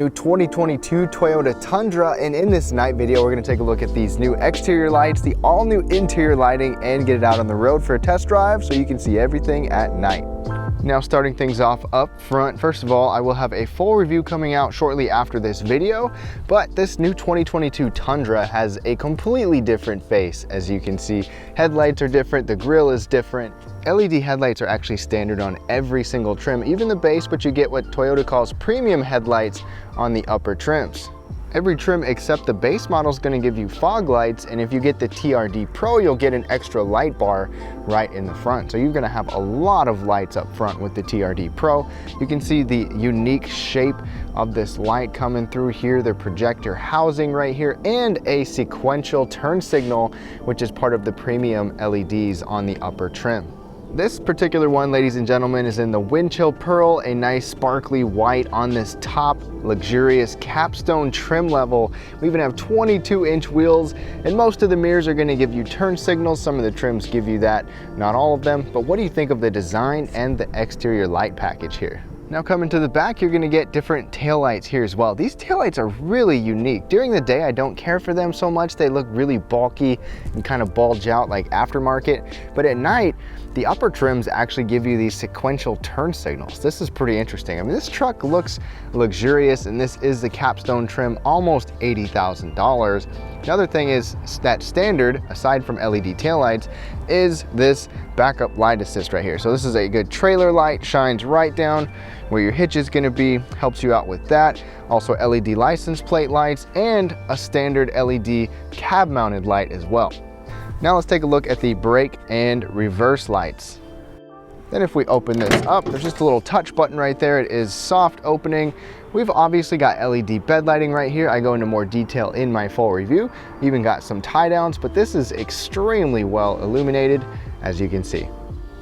New 2022 Toyota Tundra, and in this night video we're going to take a look at these new exterior lights, the all new interior lighting, and get it out on the road for a test drive so you can see everything at night. Now, starting things off up front, first of all, I will have a full review coming out shortly after this video, but this new 2022 Tundra has a completely different face. As you can see, headlights are different, the grille is different. LED headlights are actually standard on every single trim, even the base, but you get what Toyota calls premium headlights on the upper trims. Every trim except the base model is going to give you fog lights, and if you get the TRD Pro, you'll get an extra light bar right in the front. So you're going to have a lot of lights up front with the TRD Pro. You can see the unique shape of this light coming through here, the projector housing right here, and a sequential turn signal, which is part of the premium LEDs on the upper trim. This particular one, ladies and gentlemen, is in the wind chill pearl, a nice sparkly white on this top luxurious capstone trim level. We even have 22-inch wheels, and most of the mirrors are going to give you turn signals. Some of the trims give you that, not all of them. But what do you think of the design and the exterior light package here? Now, coming to the back, you're going to get different taillights here as well. These taillights are really unique. During the day, I don't care for them so much. They look really bulky and kind of bulge out like aftermarket. But at night, the upper trims actually give you these sequential turn signals. This is pretty interesting. I mean, this truck looks luxurious, and this is the capstone trim, almost $80,000. The other thing is that standard, aside from LED taillights, is this backup light assist right here. So this is a good trailer light, shines right down where your hitch is going to be, helps you out with that. Also LED license plate lights and a standard LED cab mounted light as well. Now let's take a look at the brake and reverse lights. Then if we open this up, there's just a little touch button right there. It is soft opening. We've obviously got LED bed lighting right here. I go into more detail in my full review. Even got some tie downs, but this is extremely well illuminated, as you can see.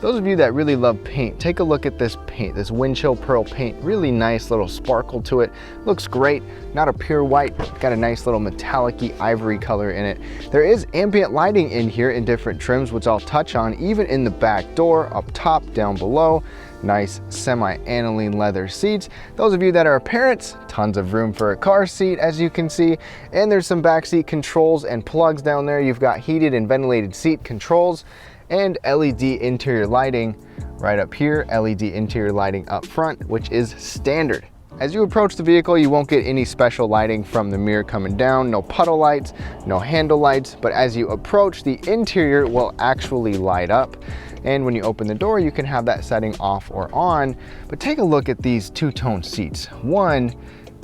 Those of you that really love paint, take a look at this paint, this wind chill pearl paint. Really nice little sparkle to it. Looks great. Not a pure white, got a nice little metallic-y ivory color in it. There is ambient lighting in here in different trims, which I'll touch on, even in the back door, up top, down below. Nice semi-aniline leather seats. Those of you that are parents, tons of room for a car seat, as you can see. And there's some backseat controls and plugs down there. You've got heated and ventilated seat controls and LED interior lighting right up here, LED interior lighting up front, which is standard. As you approach the vehicle, you won't get any special lighting from the mirror coming down, no puddle lights, no handle lights, but as you approach, the interior will actually light up. And when you open the door, you can have that setting off or on. But take a look at these two-tone seats. One,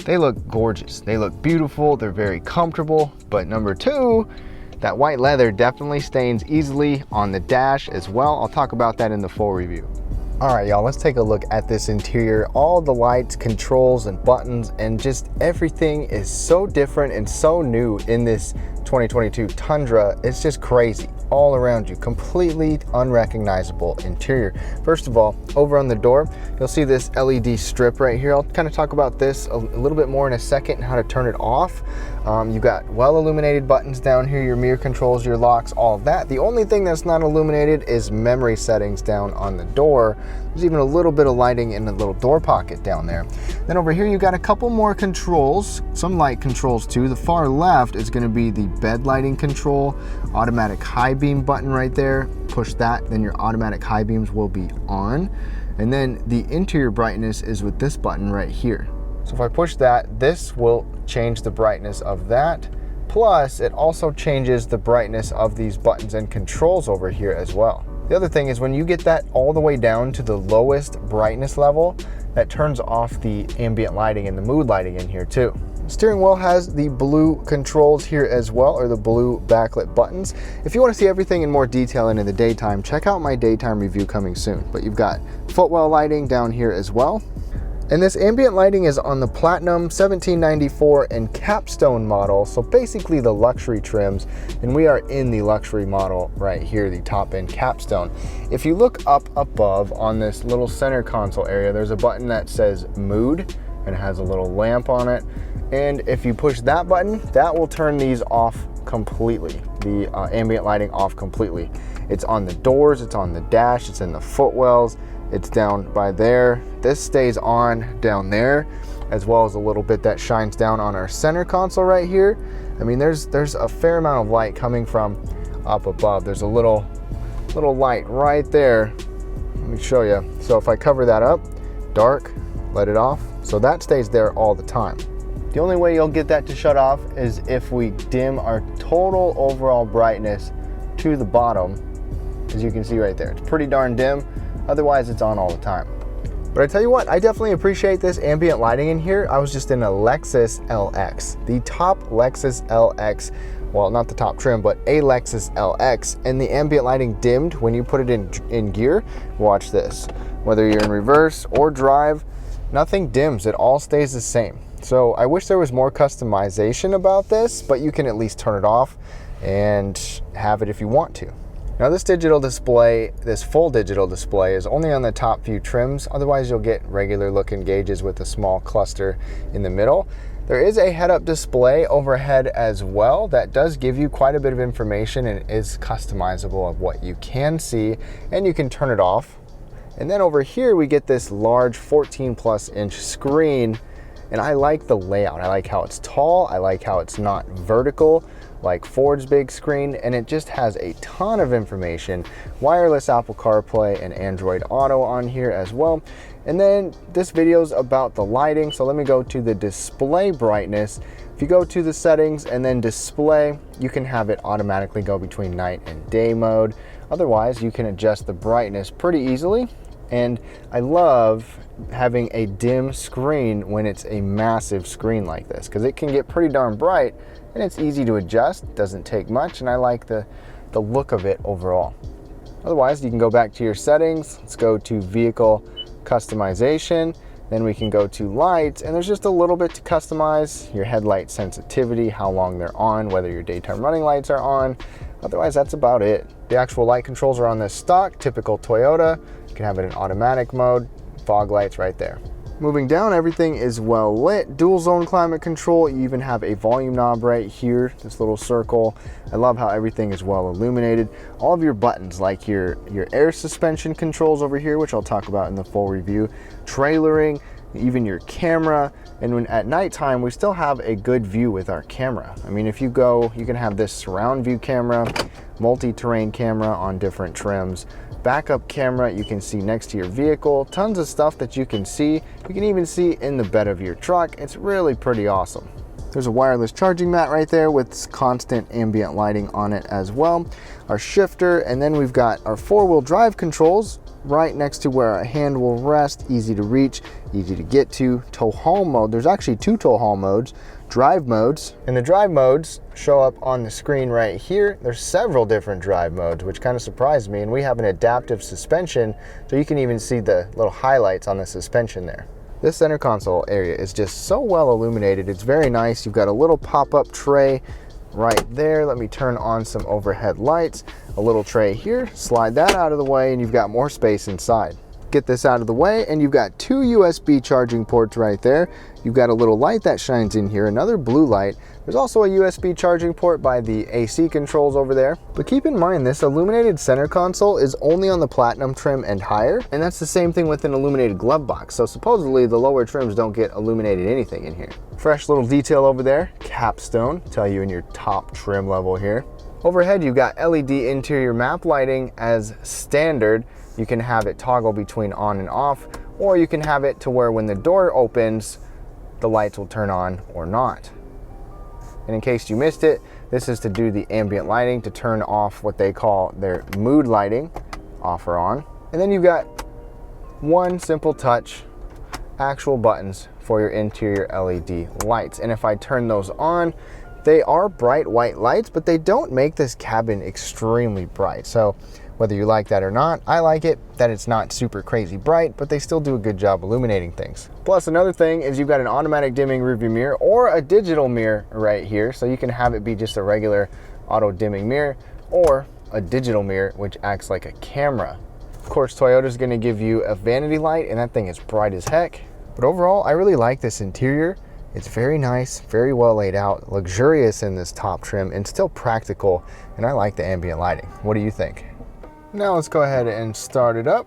they look gorgeous. They look beautiful. They're very comfortable. But number two, that white leather definitely stains easily on the dash as well. I'll talk about that in the full review. All right, y'all, let's take a look at this interior. All the lights, controls, and buttons, and just everything is so different and so new in this 2022 Tundra. It's just crazy. All around you, completely unrecognizable interior. First of all, over on the door, you'll see this LED strip right here. I'll kind of talk about this a little bit more in a second and how to turn it off. You've got well illuminated buttons down here, your mirror controls, your locks, all of that. The only thing that's not illuminated is memory settings down on the door. There's even a little bit of lighting in the little door pocket down there. Then over here, you've got a couple more controls, some light controls too. The far left is going to be the bed lighting control, automatic high beam button right there. Push that, then your automatic high beams will be on. And then the interior brightness is with this button right here. So if I push that, this will change the brightness of that. Plus, it also changes the brightness of these buttons and controls over here as well. The other thing is when you get that all the way down to the lowest brightness level, that turns off the ambient lighting and the mood lighting in here too. Steering wheel has the blue controls here as well, or the blue backlit buttons. If you want to see everything in more detail and in the daytime, check out my daytime review coming soon. But you've got footwell lighting down here as well. And this ambient lighting is on the Platinum, 1794, and Capstone model, so basically the luxury trims, and we are in the luxury model right here, the top end Capstone. If you look up above on this little center console area, there's a button that says Mood, and it has a little lamp on it. And if you push that button, that will turn these off completely, the ambient lighting off completely. It's on the doors, it's on the dash, it's in the footwells, it's down by there. This stays on down there. as well as a little bit that shines down on our center console right here. I mean, there's a fair amount of light coming from up above. There's a little light right there. Let me show you. So if I cover that up, dark, let it off, so that stays there all the time. The only way you'll get that to shut off is if we dim our total overall brightness to the bottom, as you can see right there. It's pretty darn dim, otherwise it's on all the time. But I tell you what, I definitely appreciate this ambient lighting in here. I was just in a Lexus LX, the top Lexus LX, well, not the top trim, but a Lexus LX, and the ambient lighting dimmed when you put it in gear. Watch this. Whether you're in reverse or drive, nothing dims, it all stays the same. So I wish there was more customization about this, but you can at least turn it off and have it if you want to. Now this digital display, this full digital display, is only on the top few trims. Otherwise you'll get regular looking gauges with a small cluster in the middle. There is a head-up display overhead as well that does give you quite a bit of information and is customizable of what you can see, and you can turn it off. And then over here we get this large 14+ inch screen, and I like the layout. I like how it's tall, I like how it's not vertical like Ford's big screen, and it just has a ton of information. Wireless Apple CarPlay and Android Auto on here as well. And then this video is about the lighting, so let me go to the display brightness. If you go to the settings and then display, you can have it automatically go between night and day mode. Otherwise, you can adjust the brightness pretty easily. And I love having a dim screen when it's a massive screen like this, because it can get pretty darn bright and it's easy to adjust, doesn't take much, and I like the look of it overall. Otherwise, you can go back to your settings. Let's go to vehicle customization, then we can go to lights, and there's just a little bit to customize your headlight sensitivity, how long they're on, whether your daytime running lights are on. Otherwise, that's about it. The actual light controls are on this stock, typical Toyota. You can have it in automatic mode, fog lights right there. Moving down, everything is well lit. Dual zone climate control. You even have a volume knob right here, this little circle. I love how everything is well illuminated. All of your buttons, like your air suspension controls over here, which I'll talk about in the full review, trailering, even your camera. And when at nighttime, we still have a good view with our camera. I mean, if you go, you can have this surround view camera, multi-terrain camera on different trims, backup camera you can see next to your vehicle, tons of stuff that you can see. You can even see in the bed of your truck. It's really pretty awesome. There's a wireless charging mat right there with constant ambient lighting on it as well. Our shifter, and then we've got our four-wheel drive controls right next to where our hand will rest. Easy to reach, easy to get to. Tow haul mode, there's actually two tow haul modes. Drive modes, and the drive modes show up on the screen right here. There's several different drive modes, which kind of surprised me, and we have an adaptive suspension, so you can even see the little highlights on the suspension there. This center console area is just so well illuminated. It's very nice. You've got a little pop-up tray right there. Let me turn on some overhead lights. A little tray here, slide that out of the way, and you've got more space inside. Get this out of the way, and you've got two USB charging ports right there. You've got a little light that shines in here, another blue light. There's also a USB charging port by the AC controls over there. But keep in mind, this illuminated center console is only on the platinum trim and higher, and that's the same thing with an illuminated glove box. So supposedly the lower trims don't get illuminated anything in here. Fresh little detail over there, capstone, tell you in your top trim level here. Overhead, you've got LED interior map lighting as standard. You can have it toggle between on and off, or you can have it to where when the door opens, the lights will turn on or not. And in case you missed it, this is to do the ambient lighting, to turn off what they call their mood lighting, off or on. And then you've got one simple touch, actual buttons for your interior LED lights. And if I turn those on, they are bright white lights, but they don't make this cabin extremely bright. So whether you like that or not, I like it that it's not super crazy bright, but they still do a good job illuminating things. Plus, another thing is you've got an automatic dimming rearview mirror or a digital mirror right here, so you can have it be just a regular auto dimming mirror or a digital mirror, which acts like a camera. Of course, Toyota's gonna give you a vanity light, and that thing is bright as heck. But overall, I really like this interior. It's very nice, very well laid out, luxurious in this top trim, and still practical, and I like the ambient lighting. What do you think? Now let's go ahead and start it up.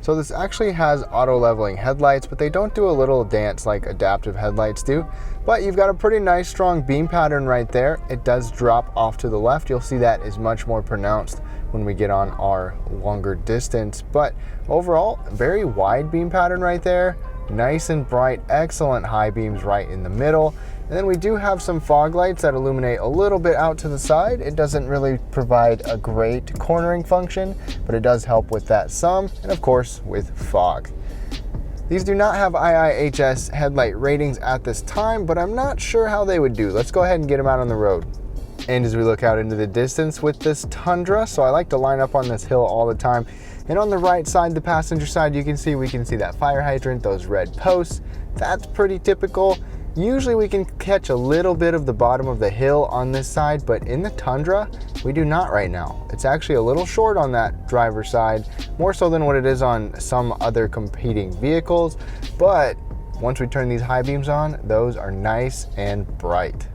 So this actually has auto leveling headlights, but they don't do a little dance like adaptive headlights do. But you've got a pretty nice strong beam pattern right there. It does drop off to the left. You'll see that is much more pronounced when we get on our longer distance. But overall, very wide beam pattern right there. Nice and bright, excellent high beams right in the middle. And then we do have some fog lights that illuminate a little bit out to the side. It doesn't really provide a great cornering function, but it does help with that some, and of course with fog. These do not have IIHS headlight ratings at this time, but I'm not sure how they would do. Let's go ahead and get them out on the road. And as we look out into the distance with this Tundra, so I like to line up on this hill all the time. And on the right side, the passenger side, we can see that fire hydrant, those red posts. That's pretty typical. Usually we can catch a little bit of the bottom of the hill on this side, but in the Tundra, we do not right now. It's actually a little short on that driver's side, more so than what it is on some other competing vehicles. But once we turn these high beams on, those are nice and bright.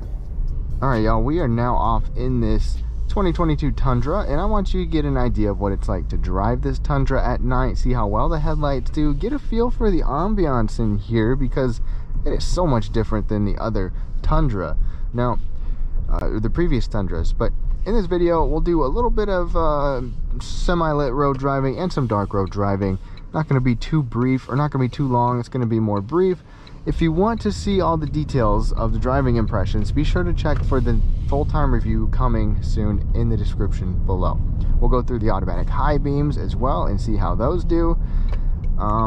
All right, y'all, we are now off in this 2022 Tundra, and I want you to get an idea of what it's like to drive this Tundra at night, see how well the headlights do, get a feel for the ambiance in here, because it is so much different than the other Tundra. Now, the previous Tundras, but in this video, we'll do a little bit of semi-lit road driving and some dark road driving. Not gonna be too brief, or not gonna be too long, it's gonna be more brief. If you want to see all the details of the driving impressions, be sure to check for the full-time review coming soon in the description below. We'll go through the automatic high beams as well and see how those do.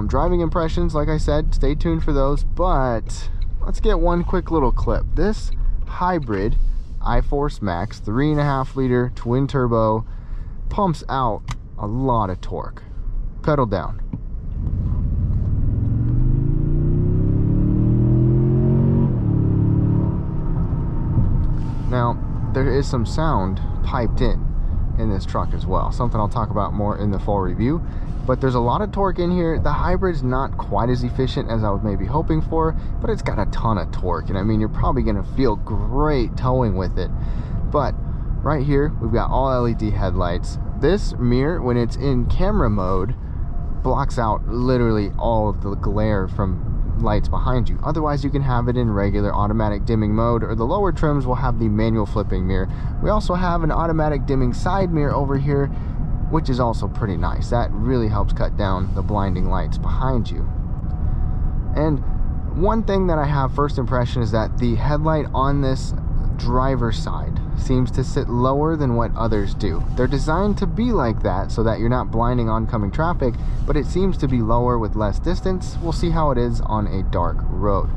Driving impressions, like I said, stay tuned for those, but let's get one quick little clip. This hybrid iForce Max 3.5 liter twin turbo pumps out a lot of torque. Pedal down. Now, there is some sound piped in this truck as well, something I'll talk about more in the full review, but there's a lot of torque in here. The hybrid's not quite as efficient as I was maybe hoping for, but it's got a ton of torque, and I mean, you're probably gonna feel great towing with it. But right here, we've got all LED headlights. This mirror, when it's in camera mode, blocks out literally all of the glare from lights behind you. Otherwise, you can have it in regular automatic dimming mode, or the lower trims will have the manual flipping mirror. We also have an automatic dimming side mirror over here, which is also pretty nice. That really helps cut down the blinding lights behind you. And one thing that I have first impression is that the headlight on this driver's side seems to sit lower than what others do. They're designed to be like that so that you're not blinding oncoming traffic, but it seems to be lower with less distance. We'll see how it is on a dark road.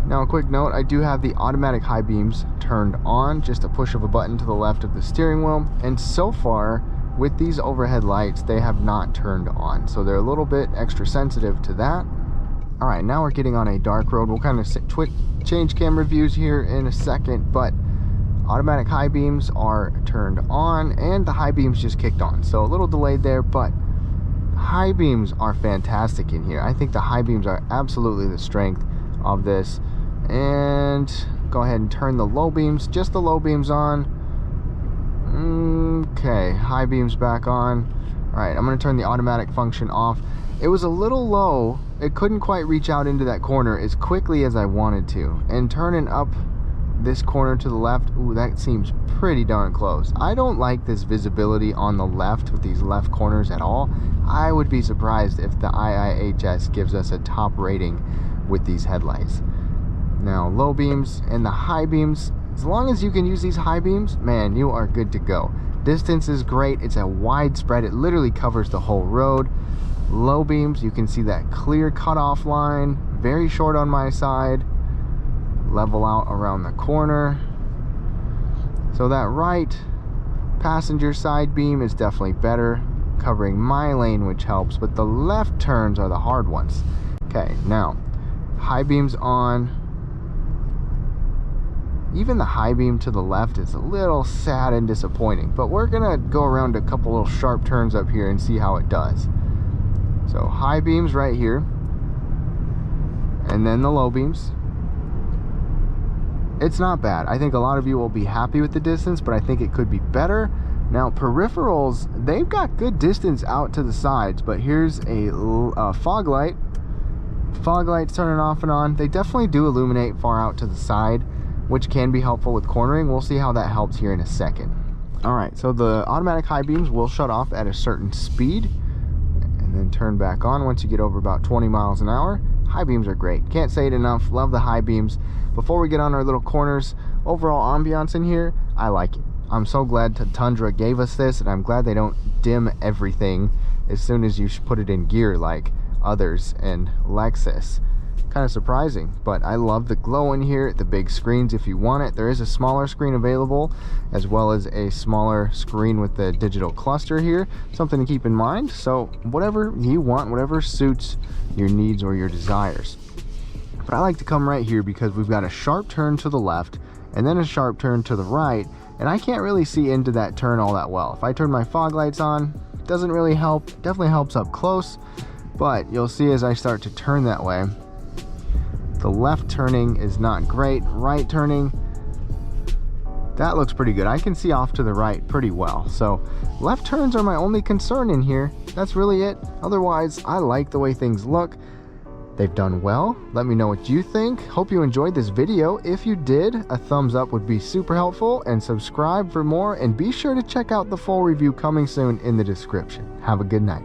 Now, a quick note, I do have the automatic high beams turned on, just a push of a button to the left of the steering wheel, and so far with these overhead lights, they have not turned on, so they're a little bit extra sensitive to that. All right, now we're getting on a dark road. We'll kind of change camera views here in a second, but automatic high beams are turned on and the high beams just kicked on, so a little delayed there, but high beams are fantastic in here. I think the high beams are absolutely the strength of this. And go ahead and turn the low beams, just the low beams on. Okay, high beams back on. All right, I'm going to turn the automatic function off. It was a little low. It couldn't quite reach out into that corner as quickly as I wanted to. And turning up this corner to the left, ooh, that seems pretty darn close. I don't like this visibility on the left with these left corners at all. I would be surprised if the IIHS gives us a top rating with these headlights. Now, low beams and the high beams, as long as you can use these high beams, man, you are good to go. Distance is great. It's a wide spread. It literally covers the whole road. Low beams, you can see that clear cutoff line, very short on my side, level out around the corner. So that right passenger side beam is definitely better, covering my lane, which helps, but the left turns are the hard ones. Okay, now high beams on. Even the high beam to the left is a little sad and disappointing, but we're gonna go around a couple little sharp turns up here and see how it does. So high beams right here, and then the low beams. It's not bad. I think a lot of you will be happy with the distance, but I think it could be better. Now peripherals, they've got good distance out to the sides, but here's a fog light. Fog lights turning off and on. They definitely do illuminate far out to the side, which can be helpful with cornering. We'll see how that helps here in a second. All right, so the automatic high beams will shut off at a certain speed and then turn back on once you get over about 20 miles an hour. High beams are great. Can't say it enough. Love the high beams. Before we get on our little corners, overall ambiance in here, I like it. I'm so glad Tundra gave us this, and I'm glad they don't dim everything as soon as you put it in gear like others and Lexus. Kind of surprising, but I love the glow in here, the big screens if you want it. There is a smaller screen available, as well as a smaller screen with the digital cluster here. Something to keep in mind. So whatever you want, whatever suits your needs or your desires. But I like to come right here because we've got a sharp turn to the left and then a sharp turn to the right, and I can't really see into that turn all that well. If I turn my fog lights on, doesn't really help. Definitely helps up close, but you'll see as I start to turn that way, the left turning is not great. Right turning, that looks pretty good. I can see off to the right pretty well. So left turns are my only concern in here. That's really it. Otherwise, I like the way things look. They've done well. Let me know what you think. Hope you enjoyed this video. If you did, a thumbs up would be super helpful, and subscribe for more, and be sure to check out the full review coming soon in the description. Have a good night.